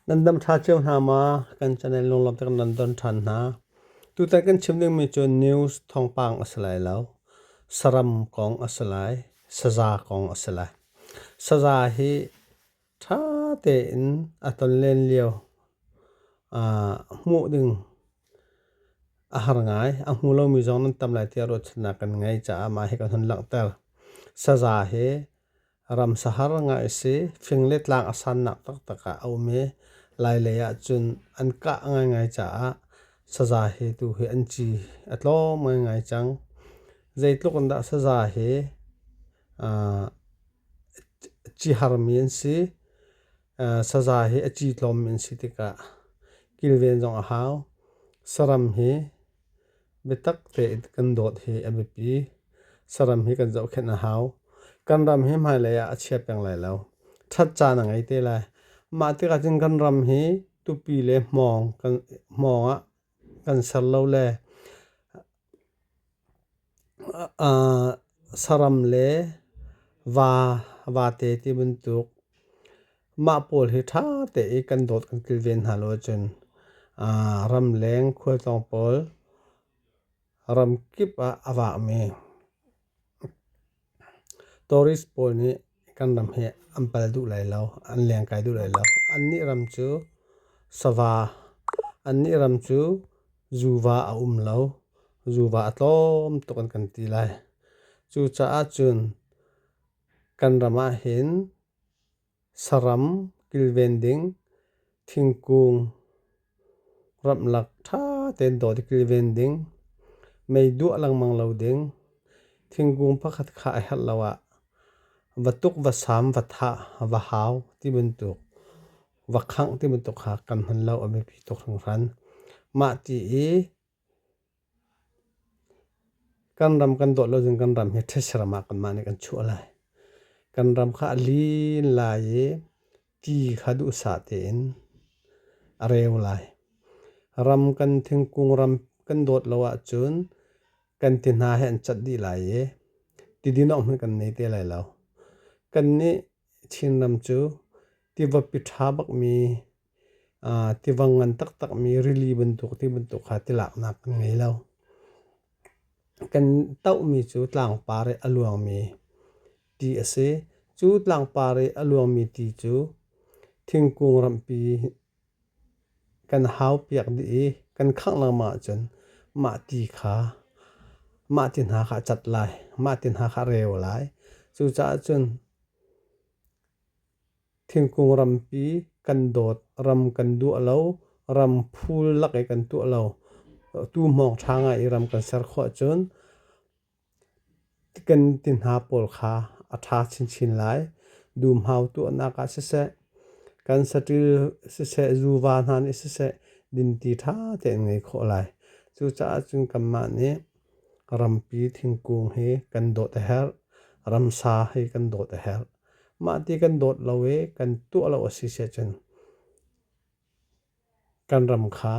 Nandam tha chiam na ma kan channel long lam tak nandan than na tu ta kan chimning mi chu news thong pang asalai lo saram kong asalai saza kong asalai saza hi tha te in aton len leo a mu ding a har ngai a mu lo mi jong nan tam lai ti ro chna kan ngai cha ma hi kan hun lang tar saza he ram sahar ngai se finglet lang asan nak tak taka au me lai le ya chun an ka ngai ngai cha saza he tu he an chi atlo mai ngai chang zeitluk an da saza he a chi har min si saza he a chi tlom min si tika kilven jong a haw saram he betak te kan dot he abipi saram hi kan zau khen a haw kan ram hi mai le ya achia peng lai lo that cha na ngai te lai ma ti ka jing kan ram hi tu pi le mong kan monga kan sar lo le a saram le wa wa te ti bun tuk ma pol hi tha te kan dot kan kilven ha lo chen a ram leng khol tong pol ram kip a awa me tourist pol ni kan ram he ampal du lai lo an leng kai du lai lo an ni ram chu sawa an ni ram chu zuwa a lo zuwa atlom to kan ti lai chu cha a chun kan rama hin saram kilvending thingkung ram lak tha ten do kilvending mei du alang mang lo ding thingkung pakhat kha a hal lawa vatuk vasam vatha vahaw ti bun tuk vakhang ti bun tuk kha kan han lo ami pi tok rang ran ma ti e kan ram kan dot lo jing kan ram he thesrama kan ma ne kan chu lai kan ram kha lin lai e ti khadu sa ten areu lai ram kan thingkung ram kan dot lawa chun kan tin ha hen chat di lai e ti din ong kan nei te lai lo kan ni thin ram chu ti va pi tha bak mi ti wangan tak tak mi rili bentuk ti bentuk kha ti lak nak ngei lo kan tau mi chu tlang pare aluang mi ti ase chu tlang pare aluang mi ti chu thingkung ram pi kan haw piak di kan khang lang ma chun ma ti kha ma tin ha kha chat lai ma tin ha kha reu lai chu cha chun thingkung ram pi kan dot ram kan du alo ram phul lak e kan tu alo tu mong thanga i ram kan sar kho chun kan tin ha pol kha atha chin chin lai dum hau tu na ka se kan satil se zuwa han se din ti tha te ngai kho lai chu cha chun kam ma ne ram pi thingkung he kan dot her ram sa he kan dot her ma ti kan dot lawe kan tu alo si se chen kan ram kha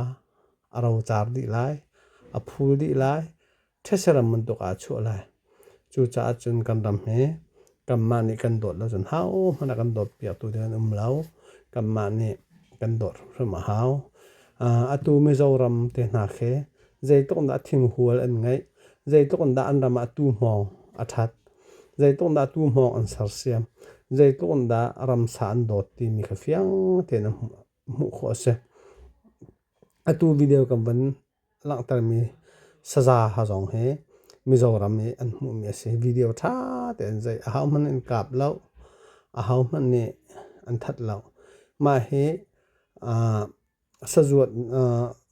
aro char di lai a phul di lai thesaram mun to ka chu lai chu cha chun kan ram he kam ma ni kan dot lo chen hau mana kan dot pia tu den lau kam ma ni kan dot ma hau atu me zo ram te na khe zai tok da thing hual an ngai zai tok da an rama tu mong athat zai tok da tu mong an sar siam zai tok da ram sa an dot ti mi kha fiang te na mu kho se atu video kam ban lang tar mi saza ha jong he mizoram mi an mu mi se video tha ten zai a haw man in kap lo a haw man ni an that lo ma he sazuat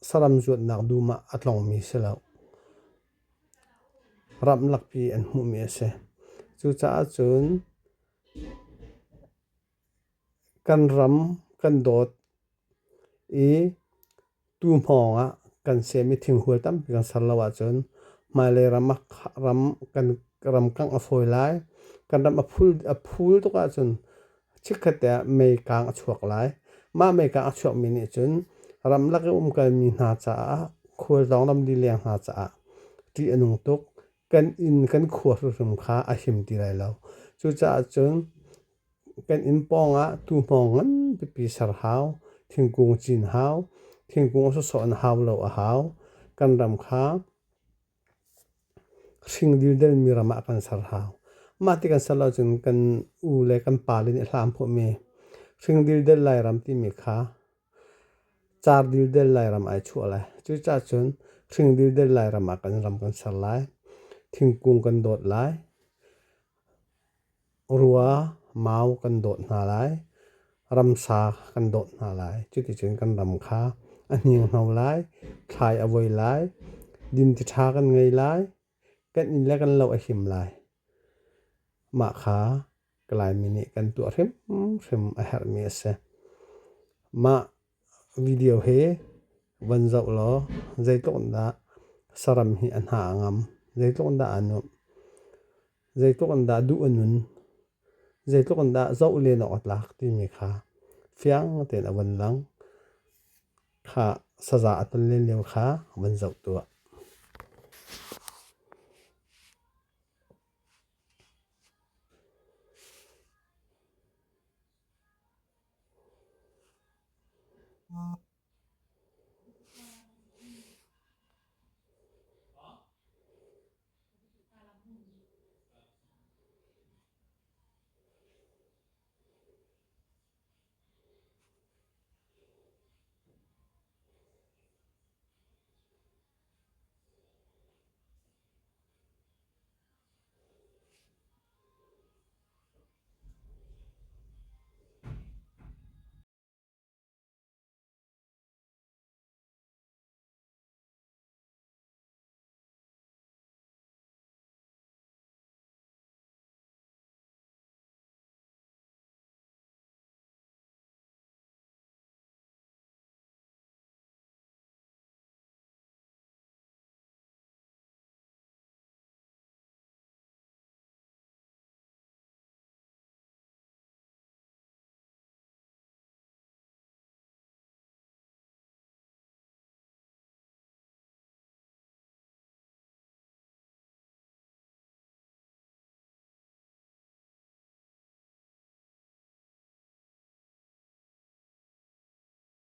saram zuat nak du ma atlong mi se lo ram lak pi an mu mi se chu cha chun kan ram kan dot e tu mhonga kan se mi thing hual tam kan sar lawa chun mai le ram kan ram kang a foi lai kan ram a phul to ka chun chikhate me kang a chuak lai ma me ka a chuak mi ni chun ram lak kal mi na cha khol dong lam di leng na cha ti anung tok kan in kan khuwa rum kha a him ti lai lo chu cha chun kan in ponga tu mhong ngan pi sar haw thingkung chin hau thingkung so so an hau lo a hau kan ram kha hring dil del mi rama kan sar hau ma ti kan salo chun kan u le kan palin hlam pho me hring dil del lai ram ti mi kha char dil del lai ram ai chu ala chu cha chun hring dil del lai ram kan ram kan sar lai thingkung kan dot lai rua mau kan dot na lai ramsa kan dot na lai chu ti chen kan ram kha aniang hnau lai thlai avoi lai din ti tha kan ngei lai kan in la kan lo a him lai ma kha klai mini kan tu rem rem a her mi se ma video he van zau lo zai to da saram hi an ha ngam zai to da anu zai to da du anun zai to da zau le no atlak ti mi kha fiang te na van lang kha saza atul le le kha van zau tu